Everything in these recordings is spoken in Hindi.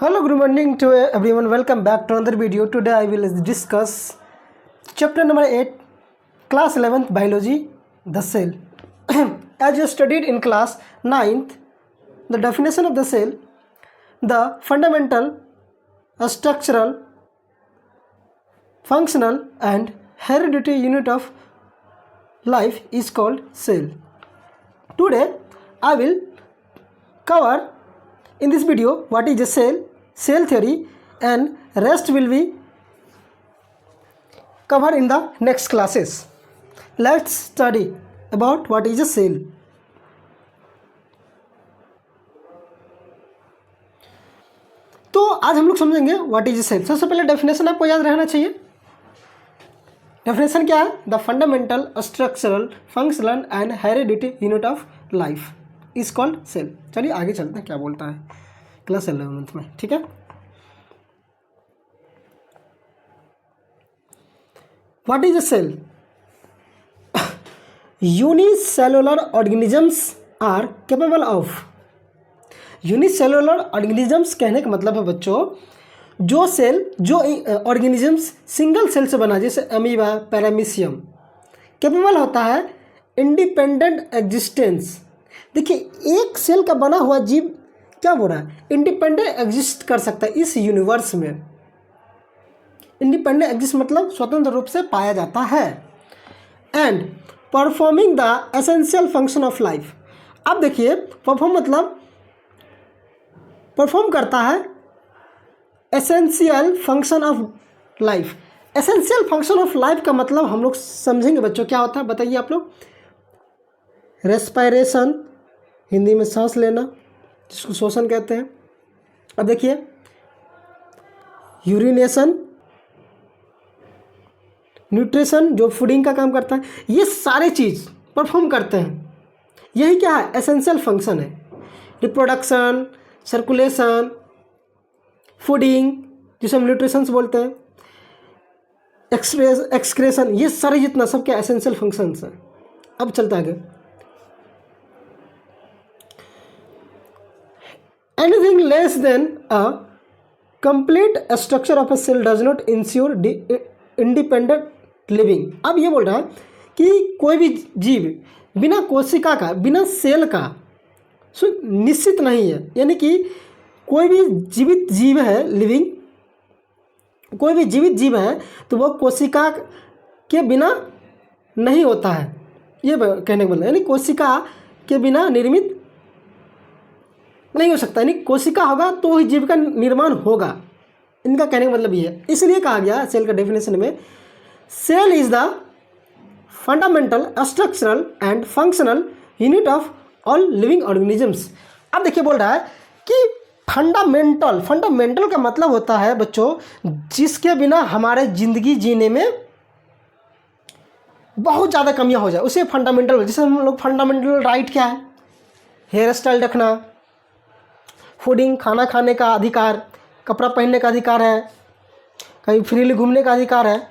Hello, good morning to everyone. Welcome back to another video. Today I will discuss chapter number 8, class 11th biology, the cell. As you studied in class 9th, the definition of the cell, the fundamental, structural, functional and hereditary unit of life is called cell. Today I will cover in this video what is a cell theory, and rest will be covered in the next classes. Let's study about what is a cell. तो आज हम लोग समझेंगे व्हाट इज ए सेल. सबसे पहले डेफिनेशन आपको याद रहना चाहिए. डेफिनेशन क्या है? The fundamental, structural, functional and heredity unit of life is called cell. चलिए आगे चलते हैं क्या बोलता है क्लास 11th में. ठीक है, what is a cell? Unicellular organisms are capable of. Unicellular organisms कहने का मतलब है बच्चों, जो सेल, जो ऑर्गेनिजम्स सिंगल सेल से बना, जैसे अमीबा, पैरामीशियम, कैपेबल होता है इंडिपेंडेंट एग्जिस्टेंस. देखिए, एक सेल का बना हुआ जीव क्या बोल रहा है? इंडिपेंडेंट एग्जिस्ट कर सकता है इस यूनिवर्स में. इंडिपेंडेंट एग्जिस्ट मतलब स्वतंत्र रूप से पाया जाता है. And performing the essential function of life. अब देखिए, परफॉर्म मतलब परफॉर्म करता है essential function of life. Essential function of life का मतलब हम लोग समझेंगे बच्चों क्या होता है, बताइए आप लोग. रेस्पायरेशन, हिंदी में सांस लेना, जिसको श्वसन कहते हैं. अब देखिए, यूरिनेशन, न्यूट्रिशन जो फूडिंग का काम करता है, ये सारे चीज़ परफॉर्म करते हैं. यही क्या है? एसेंशियल फंक्शन है. रिप्रोडक्शन, सर्कुलेशन, फूडिंग जिसे हम न्यूट्रिशंस बोलते हैं, एक्सक्रेशन, ये सारे जितना सब क्या एसेंशियल फंक्शंस हैं. अब चलता आगे. Anything less than a complete structure of a cell does not ensure independent living. अब ये बोल रहा है कि कोई भी जीव बिना कोशिका का, बिना सेल का निश्चित नहीं है. यानी कि कोई भी जीवित जीव है, लिविंग, कोई भी जीवित जीव है तो वह कोशिका के बिना नहीं होता है. ये कहने का मतलब, यानी कोशिका के बिना निर्मित नहीं हो सकता. यानी कोशिका होगा तो ही जीव का निर्माण होगा. इनका कहने का मतलब ये है. इसलिए कहा गया सेल का डेफिनेशन में, cell is the fundamental, structural and functional unit of all living organisms. अब देखिए, बोल रहा है कि फंडामेंटल, फंडामेंटल का मतलब होता है बच्चों जिसके बिना हमारे जिंदगी जीने में बहुत ज़्यादा कमियां हो जाए, उसे फंडामेंटल. जैसे हम लोग फंडामेंटल राइट क्या है? हेयर स्टाइल रखना, फूडिंग, खाना खाने का अधिकार, कपड़ा पहनने का अधिकार है, कहीं फ्रीली घूमने का अधिकार है.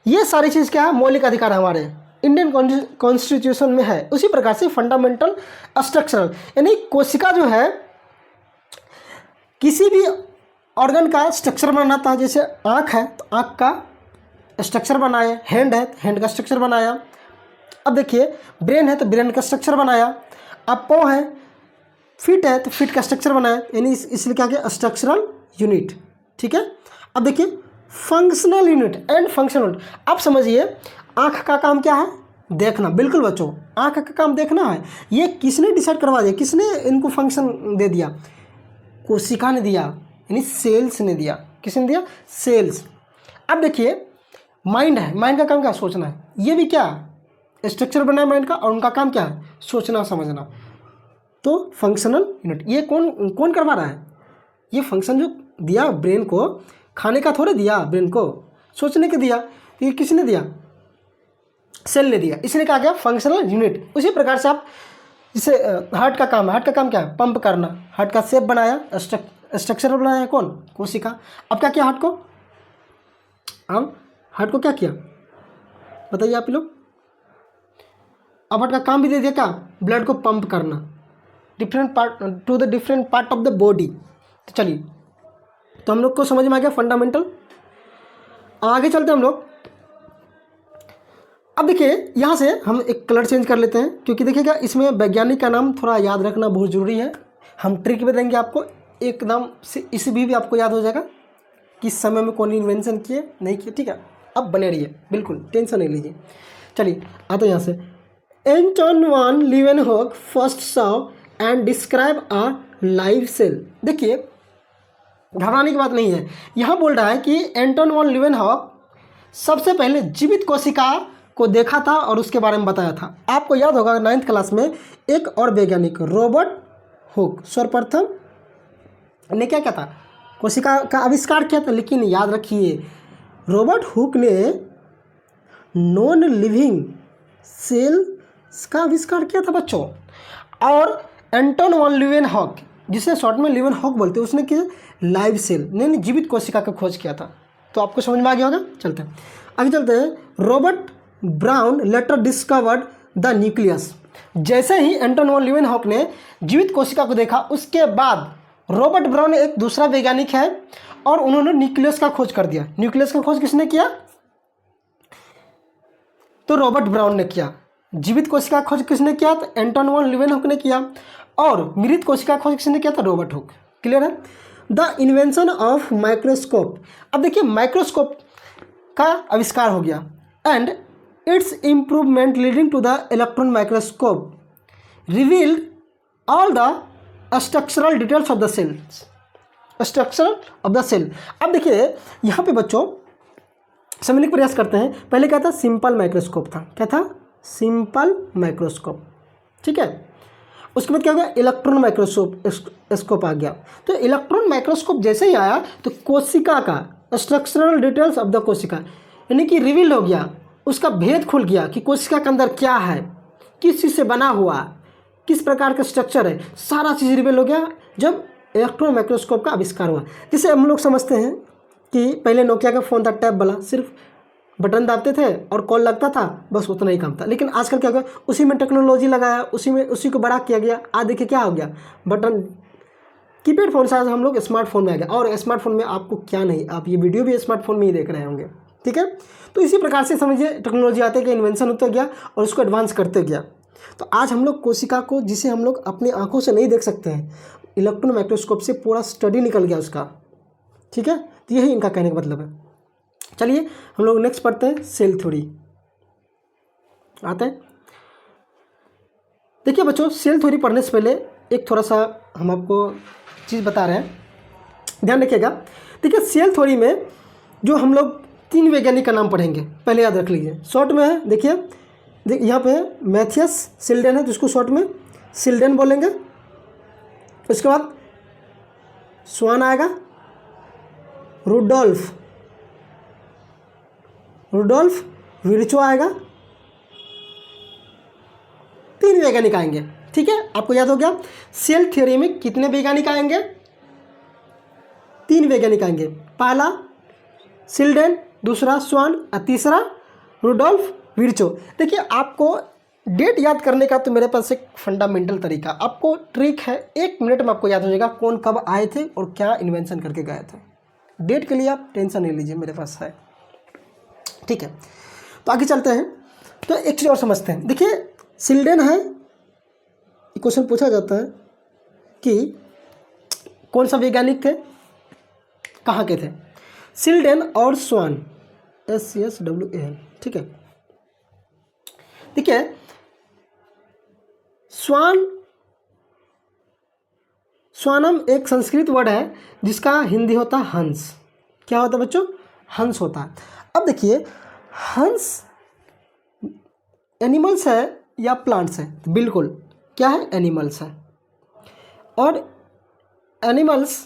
ये सारी चीज़ क्या है? मौलिक अधिकार है, हमारे इंडियन कॉन्स्टिट्यूशन में है. उसी प्रकार से फंडामेंटल, स्ट्रक्चरल, यानी कोशिका जो है किसी भी ऑर्गन का स्ट्रक्चर बनाता है. जैसे आँख है तो आँख का स्ट्रक्चर बनाया, हैंड है तो हैंड का स्ट्रक्चर बनाया. अब देखिए, ब्रेन है तो ब्रेन का स्ट्रक्चर बनाया. अब पाँव है, फिट है तो फिट का स्ट्रक्चर बनाया. यानी इसलिए क्या किया? Structural unit. ठीक है. अब देखिए, functional unit and functional unit. अब समझिए, आँख का काम क्या है? देखना. बिल्कुल बच्चों, आँख का काम देखना है. ये किसने डिसाइड करवा दिया? किसने इनको फंक्शन दे दिया? कोशिका ने दिया, यानी सेल्स ने दिया. किसने दिया? सेल्स. अब देखिए, माइंड है, माइंड का काम क्या? सोचना है. ये भी क्या? स्ट्रक्चर बना है माइंड का, और उनका काम क्या है? सोचना, समझना. तो फंक्शनल यूनिट ये कौन कौन करवा रहा है? ये फंक्शन जो दिया ब्रेन को, खाने का थोड़े दिया, ब्रेन को सोचने के दिया. ये किसने दिया? सेल ने दिया. इसने कहा क्या? Functional unit. उसी प्रकार से आप जैसे हार्ट का काम है, हार्ट का काम क्या है? पंप करना. हार्ट का शेप बनाया, स्ट्रक्चर बनाया कौन? कोशिका. अब क्या किया हार्ट को? अब हार्ट को क्या किया बताइए आप लोग? अब हार्ट का काम भी दे दिया क्या? ब्लड को पंप करना. Different part two the different part of the body. तो चलिए तो हम लोग को समझ में आ गया फंडामेंटल। आगे चलते हैं हम लोग। अब देखिए यहाँ से हम एक कलर चेंज कर लेते हैं, क्योंकि देखिएगा इसमें वैज्ञानिक का नाम थोड़ा याद रखना बहुत ज़रूरी है। हम ट्रिक भी देंगे आपको, एकदम से इसी भी आपको याद हो जाएगा किस समय में कौन इन्वेंशन किए नहीं किए, ठीक है। अब बने रहिए, बिल्कुल टेंशन नहीं लीजिए। चलिए आते हैं यहाँ से। Anton van Leeuwenhoek first saw and describe a live cell. देखिए घबराने की बात नहीं है, यहाँ बोल रहा है कि एंटन वान लीवेनहॉक सबसे पहले जीवित कोशिका को देखा था और उसके बारे में बताया था। आपको याद होगा 9th क्लास में एक और वैज्ञानिक रॉबर्ट हुक सर्वप्रथम ने क्या किया था, कोशिका का आविष्कार किया था। लेकिन याद रखिए रॉबर्ट हुक ने नॉन लिविंग सेल्स का आविष्कार किया था बच्चों, और एंटन वान लीवेनहॉक जिसे शॉर्ट में लीवेनहॉक बोलते हैं उसने किया लाइव सेल यानी जीवित कोशिका का खोज किया था। तो आपको समझ में आ गया होगा। चलते हैं आगे चलते हैं। Robert Brown later discovered the nucleus. जैसे ही एंटन वान लीवेनहॉक ने जीवित कोशिका को देखा उसके बाद रॉबर्ट ब्राउन एक दूसरा वैज्ञानिक है और उन्होंने न्यूक्लियस का खोज कर दिया। न्यूक्लियस का खोज किसने किया, तो रॉबर्ट ब्राउन ने किया। जीवित कोशिका खोज किसने किया, तो एंटन वान लीवेनहॉक ने किया। और मृत कोशिका खोज किसने किया था, रॉबर्ट हुक। क्लियर है। The invention of microscope. अब देखिए माइक्रोस्कोप का आविष्कार हो गया and its improvement leading to the electron microscope revealed all the structural details of the cells, structure of the cell. अब देखिए यहाँ पे बच्चों समझने का प्रयास करते हैं। पहले क्या था, सिंपल माइक्रोस्कोप था। क्या था, सिंपल माइक्रोस्कोप, ठीक है। उसके बाद क्या हो गया, इलेक्ट्रॉन माइक्रोस्कोप आ गया। तो इलेक्ट्रॉन माइक्रोस्कोप जैसे ही आया तो कोशिका का स्ट्रक्चरल डिटेल्स ऑफ द कोशिका यानी कि रिवील हो गया, उसका भेद खुल गया कि कोशिका के अंदर क्या है, किस चीज़ से बना हुआ, किस प्रकार का स्ट्रक्चर है, सारा चीज़ रिवील हो गया जब इलेक्ट्रॉन माइक्रोस्कोप का आविष्कार हुआ। जैसे हम लोग समझते हैं कि पहले नोकिया का फ़ोन था टैब वाला, सिर्फ बटन दाबते थे और कॉल लगता था, बस उतना ही काम था। लेकिन आजकल क्या हो गया, उसी में टेक्नोलॉजी लगाया, उसी को बड़ा किया गया। आज देखिए क्या हो गया, बटन कीपैड फ़ोन से आज हम लोग स्मार्टफोन में आ गए। और स्मार्टफोन में आपको क्या नहीं, आप ये वीडियो भी स्मार्टफोन में ही देख रहे होंगे, ठीक है। तो इसी प्रकार से समझिए टेक्नोलॉजी आते गया, इन्वेंशन होता गया और उसको एडवांस करते गया। तो आज हम लोग कोशिका को, जिसे हम लोग अपनी आंखों से नहीं देख सकते हैं, इलेक्ट्रॉन माइक्रोस्कोप से पूरा स्टडी निकल गया उसका, ठीक है। तो यही इनका कहने का मतलब है। चलिए हम लोग नेक्स्ट पढ़ते हैं, सेल थ्योरी आते हैं। देखिए बच्चों सेल थ्योरी पढ़ने से पहले एक थोड़ा सा हम आपको चीज़ बता रहे हैं, ध्यान रखिएगा। देखिए सेल थ्योरी में जो हम लोग 3 वैज्ञानिक का नाम पढ़ेंगे, पहले याद रख लीजिए। शॉर्ट में है, देखिए यहाँ पे मैथियस सिल्डन है, जिसको शॉर्ट में सिल्डन बोलेंगे। उसके बाद स्वान आएगा, रुडोल्फ विर्चो आएगा। 3 वैज्ञानिक आएंगे, ठीक है। आपको याद हो गया सेल थ्योरी में कितने वैज्ञानिक आएंगे, 3 वैज्ञानिक आएंगे। पहला सिल्डन, दूसरा स्वान और तीसरा रुडोल्फ विर्चो। देखिए आपको डेट याद करने का तो मेरे पास एक फंडामेंटल तरीका, आपको ट्रिक है, 1 मिनट में आपको याद हो जाएगा कौन कब आए थे और क्या इन्वेंशन करके गए थे। डेट के लिए आप टेंशन नहीं लीजिए, मेरे पास है, ठीक है। तो आगे चलते हैं। तो एक चीज़ और समझते हैं। देखिए सिल्डन है, क्वेश्चन पूछा जाता है कि कौन सा वैज्ञानिक थे, कहाँ के थे, सिल्डन और स्वान, SWAN, ठीक है। देखिए स्वानम एक संस्कृत वर्ड है जिसका हिंदी होता है हंस। क्या होता है बच्चों, हंस होता है। अब देखिए हंस एनिमल्स है या प्लांट्स है, तो बिल्कुल क्या है, एनिमल्स है। और एनिमल्स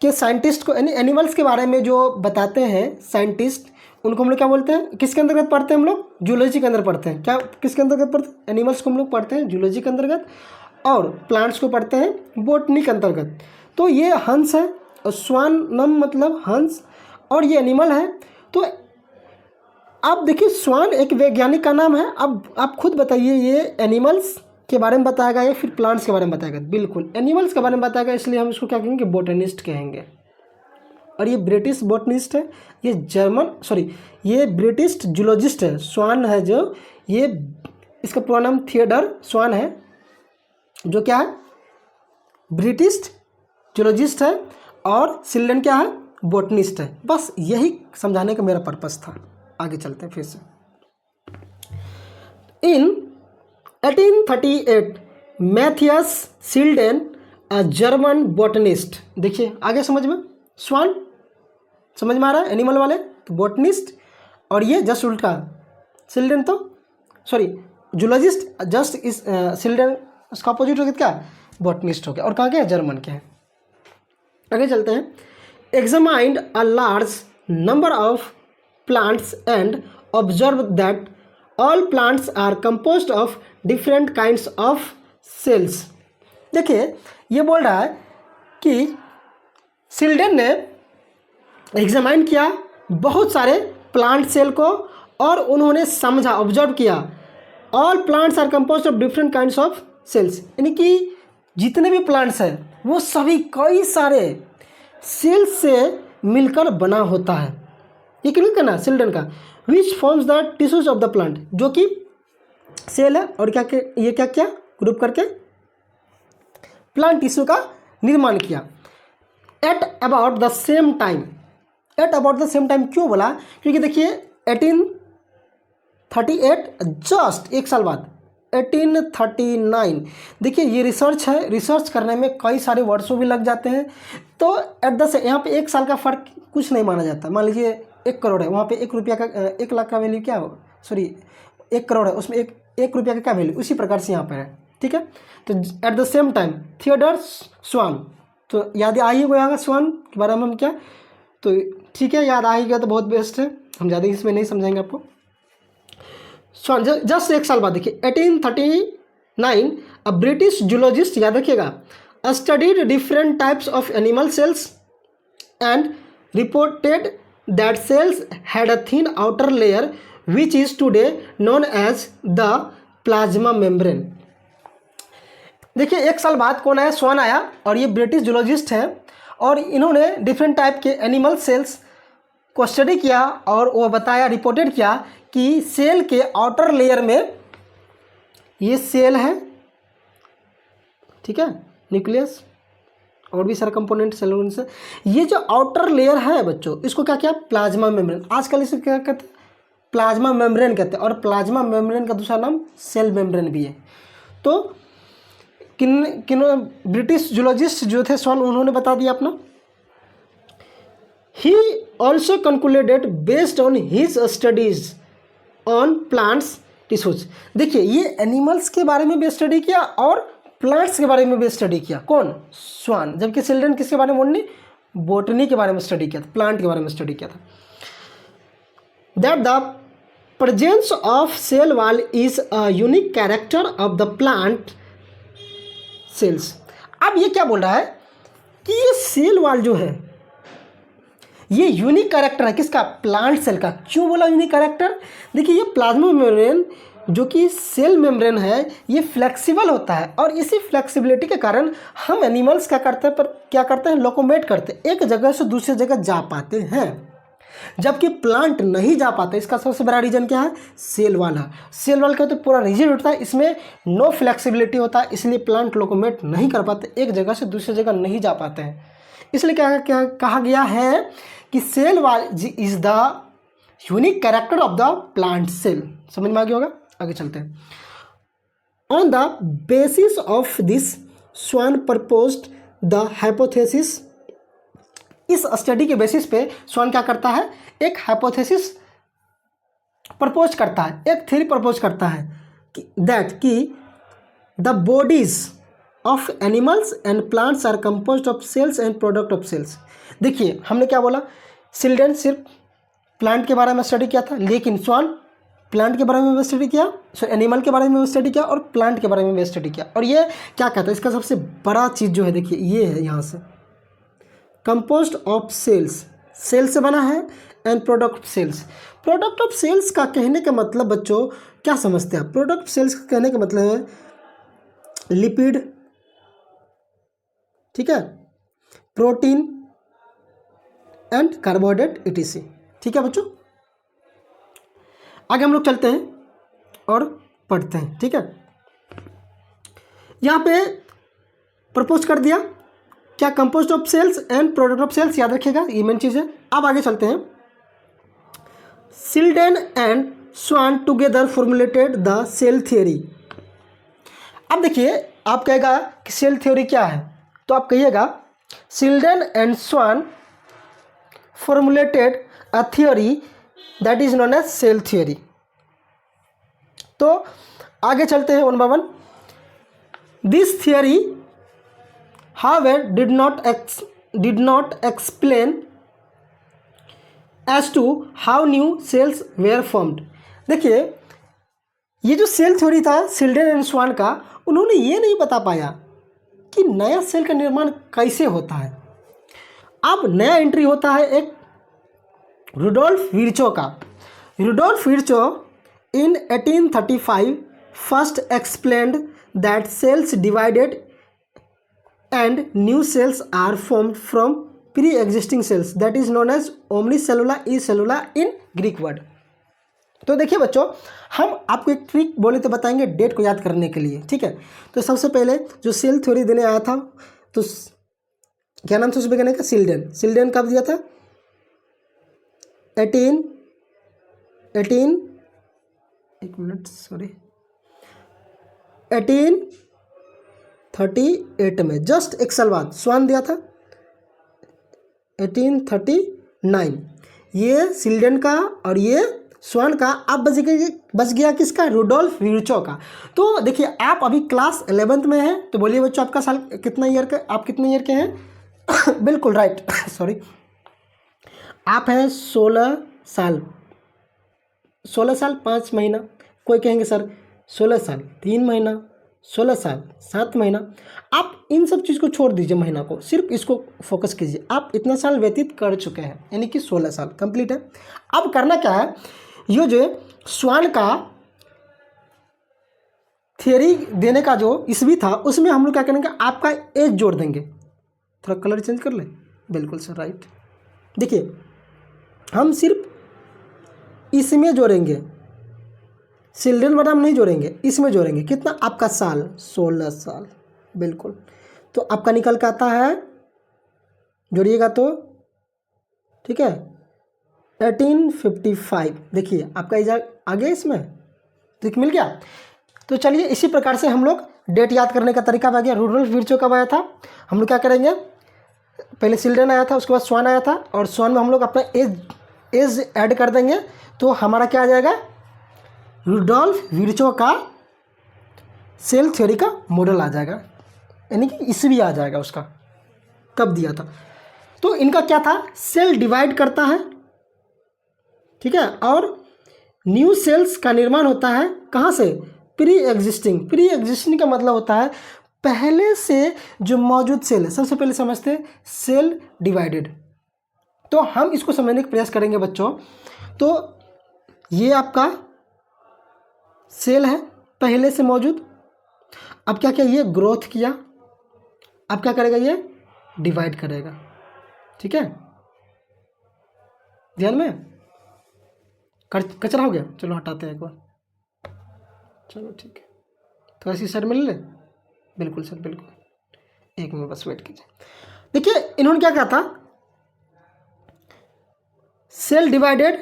के साइंटिस्ट को, यानी एनिमल्स के बारे में जो बताते हैं साइंटिस्ट, उनको हम लोग क्या बोलते हैं, किसके अंतर्गत पढ़ते हैं हम लोग, जूलॉजी के अंदर पढ़ते हैं। क्या किसके अंतर्गत पढ़ते हैं, एनिमल्स को हम लोग पढ़ते हैं जूलॉजी के अंतर्गत, और प्लांट्स को पढ़ते हैं बोटनी के अंतर्गत। तो ये हंस है, और स्वानम मतलब हंस, और ये एनिमल है। तो आप देखिए स्वान एक वैज्ञानिक का नाम है। अब आप खुद बताइए ये एनिमल्स के बारे में बताया गया या फिर प्लांट्स के बारे में बताया गया? बिल्कुल एनिमल्स के बारे में बताया गया, इसलिए हम इसको क्या कहेंगे? बोटनिस्ट कहेंगे। और ये ब्रिटिश बोटनिस्ट है, ये ये ब्रिटिश जूलॉजिस्ट है, स्वान है जो, ये इसका पूरा नाम थियोडर स्वान है, जो क्या है? ब्रिटिश जूलॉजिस्ट है, और सिल्डन क्या है? बोटनिस्ट है। बस यही समझाने का मेरा पर्पस था। आगे चलते हैं फिर से। इन 1838 मैथियस सिल्डन अ जर्मन बोटनिस्ट, देखिए आगे समझ में, स्वान समझ में आ रहा है, एनिमल वाले तो बोटनिस्ट, और ये जस्ट उल्टा सिल्डन तो जूलॉजिस्ट, जस्ट इस सिल्डन उसका अपोजिट हो गया क्या? बोटनिस्ट हो गया। और कहाँ के? जर्मन के हैं। आगे चलते हैं। Examined a large number of plants and observe that all plants are composed of different kinds of cells. देखिए ये बोल रहा है कि सिल्डन ने एग्जामाइन किया बहुत सारे प्लांट सेल को, और उन्होंने समझा, ऑब्जर्व किया, all plants are composed of different kinds of cells, यानी कि जितने भी प्लांट्स हैं वो सभी कई सारे सेल्स से मिलकर बना होता है। ये क्लियर करना सिल्डन का। Which forms the tissues of the plant, जो कि सेल है, और क्या ये क्या क्या ग्रुप करके प्लांट टिश्यू का निर्माण किया। At about the same time, at about the same time क्यों बोला? क्योंकि देखिए 1838 जस्ट एक साल बाद 1839, देखिए ये रिसर्च है, रिसर्च करने में कई सारे वर्षों भी लग जाते हैं, तो एट द से यहाँ पे एक साल का फ़र्क कुछ नहीं माना जाता। मान लीजिए 1 करोड़ है, वहाँ पे 1 रुपया का 1 लाख का वैल्यू क्या हो, 1 करोड़ है, उसमें एक रुपया का क्या वैल्यू, उसी प्रकार से यहाँ पर है। ठीक है, तो at the same time Theodore स्वान, तो याद आ ही गया स्वान के बारे में हम क्या, तो ठीक है याद आ ही गया तो बहुत बेस्ट है, हम ज़्यादा इसमें नहीं समझाएंगे आपको। स्वान जस्ट एक साल बाद देखिए 1839 अ ब्रिटिश जूलॉजिस्ट, याद रखिएगा, studied different types of animal cells and reported that cells had a thin outer layer which is today known as the plasma membrane. देखिए एक साल बाद कौन आया? स्वान आया, और ये ब्रिटिश जूलॉजिस्ट हैं, और इन्होंने डिफरेंट टाइप के एनिमल सेल्स को स्टडी किया, और वो बताया, रिपोर्टेड किया कि सेल के आउटर लेयर में ये सेल है, ठीक है, न्यूक्लियस और भी सारे कंपोनेंट सेल से, ये जो आउटर लेयर है बच्चों, इसको क्या किया? Plasma membrane. आजकल इसे क्या कहते हैं? प्लाज्मा मेम्ब्रेन कहते हैं, और प्लाज्मा मेम्ब्रेन का दूसरा नाम सेल मेम्ब्रेन भी है। तो किन ब्रिटिश जूलॉजिस्ट जो थे स्वान, उन्होंने बता दिया अपना। He also concluded based on his studies on plants tissues. देखिए ये एनिमल्स के बारे में भी स्टडी किया और प्लांट्स के बारे में भी स्टडी किया, कौन? स्वान। जबकि सिल्डन किसके बारे में? उन्होंने बोटनी के बारे में स्टडी किया था, प्लांट के बारे में स्टडी किया था। That the presence of cell wall is a unique character of the plant cells. अब ये क्या बोल रहा है कि ये सेल वॉल जो है ये यूनिक कैरेक्टर है किसका? प्लांट सेल का। क्यों बोला यूनिक कैरेक्टर? देखिए ये प्लाज्मा मेम्ब्रेन जो कि सेल मेम्ब्रेन है ये फ्लेक्सिबल होता है, और इसी फ्लेक्सिबिलिटी के कारण हम एनिमल्स क्या करते हैं? लोकोमेट करते हैं, एक जगह से दूसरी जगह जा पाते हैं, जबकि प्लांट नहीं जा पाते। इसका सबसे बड़ा रीजन क्या है? सेल वाला। सेल वाल का तो पूरा रिजिड होता है, इसमें नो फ्लेक्सिबिलिटी होता है, इसलिए प्लांट लोकोमेट नहीं कर पाते, एक जगह से दूसरी जगह नहीं जा पाते हैं। इसलिए क्या कहा गया है कि cell wall is the unique character of the plant cell. समझ में आ गया होगा? आगे चलते हैं। On the basis of this Schwann proposed the hypothesis. इस स्टडी के बेसिस पे स्वान क्या करता है? एक हाइपोथेसिस प्रपोज करता है, एक थ्योरी प्रपोज करता है कि the bodies of animals and plants are composed of cells and product of cells. देखिए हमने क्या बोला? सिल्डन सिर्फ प्लांट के बारे में स्टडी किया था, लेकिन स्वान प्लांट के बारे में भी स्टडी किया, एनिमल के बारे में भी स्टडी किया और प्लांट के बारे में भी स्टडी किया। और ये क्या कहता है? इसका सबसे बड़ा चीज़ जो है देखिए ये है, यहाँ से कंपोज्ड ऑफ सेल्स, सेल से बना है, and product of cells. Product of cells का कहने का मतलब बच्चों क्या समझते हैं? प्रोडक्ट सेल्स का कहने का मतलब है लिपिड, ठीक है, प्रोटीन एंड कार्बोहाइड्रेट etc। ठीक है बच्चों, आगे हम लोग चलते हैं और पढ़ते हैं। ठीक है, यहाँ पे प्रपोज कर दिया क्या, composed of cells and product of cells, याद रखिएगा ये मेन चीज़ है। अब आगे चलते हैं। Schleiden and Schwann together formulated the cell theory. अब देखिए, आप कहेगा कि सेल थ्योरी क्या है, तो आप कहिएगा Schleiden and Schwann formulated a theory that is known as cell theory. तो आगे चलते हैं one by one. This theory however did not explain as to how new cells were formed। देखिए, ये जो सेल थ्योरी था सिल्डेन एंड स्वान का, उन्होंने ये नहीं बता पाया कि नया सेल का निर्माण कैसे होता है। अब नया एंट्री होता है एक रुडोल्फ विर्चो का। Rudolf Virchow in 1835 first explained that cells divided and new cells are formed from pre existing cells that is known as omnis cellula e cellula in Greek word. तो देखिए बच्चों, हम आपको एक ट्रिक बोले तो बताएंगे डेट को याद करने के लिए। ठीक है, तो सबसे पहले जो सेल थ्योरी देने आया था, तो क्या नाम था उस वैज्ञानिक का, सिल्डेन। सिल्डेन कब दिया था, 1838 में, जस्ट एक साल बाद। स्वान दिया था 1839। ये सिल्डेन का और ये स्वान का। अब बच गया किसका, रुडोल्फ विर्चो का। तो देखिए, आप अभी क्लास 11th में हैं, तो बोलिए बच्चों आपका साल कितना ईयर का, आप कितने ईयर के हैं बिल्कुल राइट सॉरी, आप हैं 16 साल, 16 साल 5 महीना। कोई कहेंगे सर 16 साल 3 महीना, 16 साल 7 महीना। आप इन सब चीज़ को छोड़ दीजिए, महीना को, सिर्फ इसको फोकस कीजिए। आप इतना साल व्यतीत कर चुके हैं, यानी कि 16 साल कंप्लीट है। अब करना क्या है, ये जो स्वान का थियरी देने का जो ईस्वी था, उसमें हम लोग क्या करेंगे, आपका एज जोड़ देंगे। थोड़ा कलर चेंज कर ले, बिल्कुल सर राइट। देखिए, हम सिर्फ इसमें जोड़ेंगे, सिल्ड्रन बनाम नहीं जोड़ेंगे, इसमें जोड़ेंगे। कितना, आपका साल 16 साल, बिल्कुल। तो आपका निकल के आता है, जोड़िएगा तो, ठीक है, 1855। देखिए आपका एज आ गया इसमें, तो मिल गया। तो चलिए, इसी प्रकार से हम लोग डेट याद करने का तरीका आ गया। रुडोल्फ विर्चो कब आया था, हम लोग क्या करेंगे, पहले सिल्डेन आया था, उसके बाद स्वान आया था, और स्वान में हम लोग अपना एज ऐड कर देंगे, तो हमारा क्या आ जाएगा, रुडोल्फ विर्चो का सेल थ्योरी का मॉडल आ जाएगा, यानी कि ईस्वी आ जाएगा उसका, कब दिया था। तो इनका क्या था, सेल डिवाइड करता है, ठीक है, और न्यू सेल्स का निर्माण होता है कहाँ से, प्री एग्जिस्टिंग। प्री एग्जिस्टिंग का मतलब होता है पहले से जो मौजूद सेल है। सबसे पहले समझते हैं सेल डिवाइडेड, तो हम इसको समझने का प्रयास करेंगे बच्चों। तो ये आपका सेल है पहले से मौजूद, अब क्या किया, ये ग्रोथ किया, अब क्या करेगा, ये डिवाइड करेगा, ठीक है, ध्यान में। कचरा हो गया, चलो हटाते हैं एक बार, चलो ठीक है, थोड़ा सी सर मिल ले, बिल्कुल सर बिल्कुल, एक मिनट बस वेट कीजिए। देखिए, इन्होंने क्या कहा था, cell divided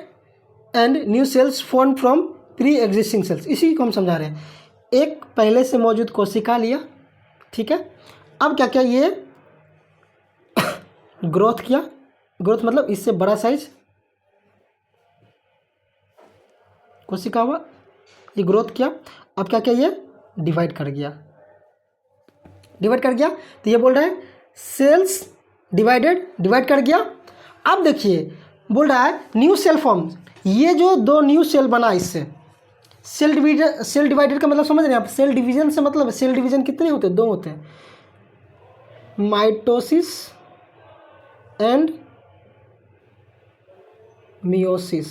and new cells form from pre existing cells, इसी को हम समझा रहे हैं। एक पहले से मौजूद कोशिका लिया, ठीक है, अब क्या किया, ये ग्रोथ किया, ग्रोथ मतलब इससे बड़ा साइज कोशिका हुआ, ये ग्रोथ किया, अब क्या किया, ये डिवाइड कर गया, डिवाइड कर गया, तो ये बोल रहा है सेल्स डिवाइडेड, डिवाइड कर गया। अब देखिए बोल रहा है न्यू सेल फॉर्म, ये जो दो न्यू सेल बना इससे, सेल डिवाइडेड का मतलब समझ रहे हैं आप, सेल डिवीजन से मतलब, सेल डिवीजन कितने होते हैं, 2 होते हैं, माइटोसिस एंड मियोसिस।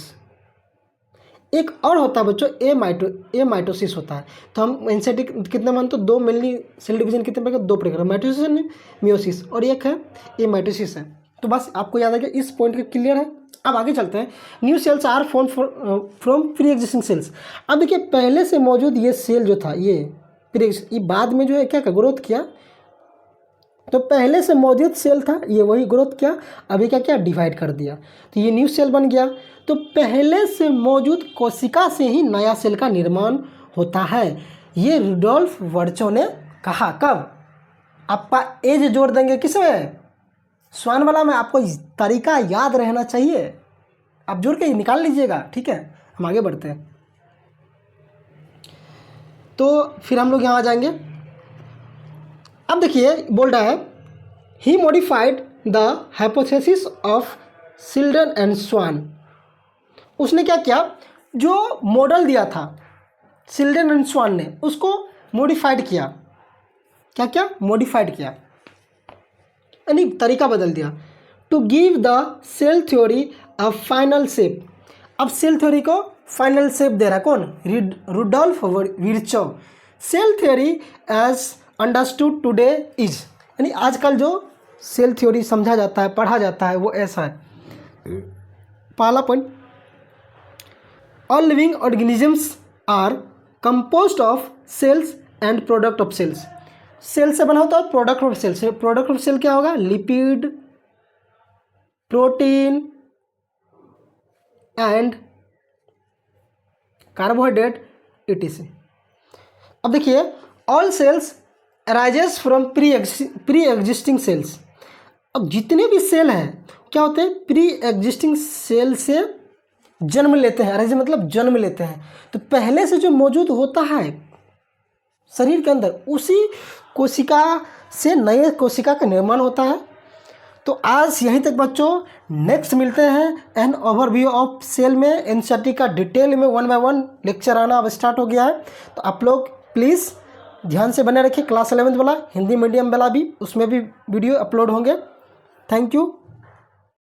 एक और होता है बच्चों ए माइटोसिस होता है। तो हम एनसीईआरटी कितने मानते हो, 2 मेनली सेल डिवीजन कितने प्रकार, 2 प्रकार, माइटोसिस एंड मियोसिस, और एक है ए माइटोसिस है। तो बस आपको याद है कि इस पॉइंट का क्लियर है। अब आगे चलते हैं। New cells are form from pre existing cells. अब देखिए पहले से मौजूद ये सेल जो था ये बाद में जो है क्या ग्रोथ किया, तो पहले से मौजूद सेल था ये वही ग्रोथ किया, अभी क्या डिवाइड कर दिया, तो ये न्यू सेल बन गया। तो पहले से मौजूद कोशिका से ही नया सेल का निर्माण होता है, ये रुडोल्फ वर्चो ने कहा। कब? आपका एज जोड़ देंगे किसमें, स्वान वाला में। आपको तरीका याद रहना चाहिए, आप जोड़ के निकाल लीजिएगा, ठीक है। हम आगे बढ़ते हैं। तो फिर हम लोग यहाँ आ जाएंगे। अब देखिए बोल रहा है ही modified the hypothesis of Schleiden and Schwann. उसने क्या किया, जो मॉडल दिया था सिल्डन एंड स्वान ने, उसको मॉडिफाइड किया। क्या क्या मॉडिफाइड किया, यानी तरीका बदल दिया। To give the cell theory a final shape. अब सेल थ्योरी को फाइनल शेप दे रहा है कौन, Rudolf Virchow. Cell theory as understood today is, यानी आजकल जो सेल थ्योरी समझा जाता है, पढ़ा जाता है, वो ऐसा है। पहला point, all living organisms are composed of cells and product of cells. Cell से बना होता है product of cells. Product of cell क्या होगा, lipid, protein and carbohydrate etc। अब देखिए all cells arises from pre existing cells. अब जितने भी सेल हैं क्या होते हैं, प्री एग्जिस्टिंग सेल से जन्म लेते हैं। अराइज मतलब जन्म लेते हैं। तो पहले से जो मौजूद होता है शरीर के अंदर, उसी कोशिका से नए कोशिका का निर्माण होता है। तो आज यहीं तक बच्चों, नेक्स्ट मिलते हैं एन ओवरव्यू ऑफ सेल में। एनसीईआरटी का डिटेल में 1 by 1 लेक्चर आना अब स्टार्ट हो गया है। तो आप लोग प्लीज़ ध्यान से बने रखिए। क्लास 11th वाला, हिंदी मीडियम वाला भी, उसमें भी वीडियो अपलोड होंगे। Thank you.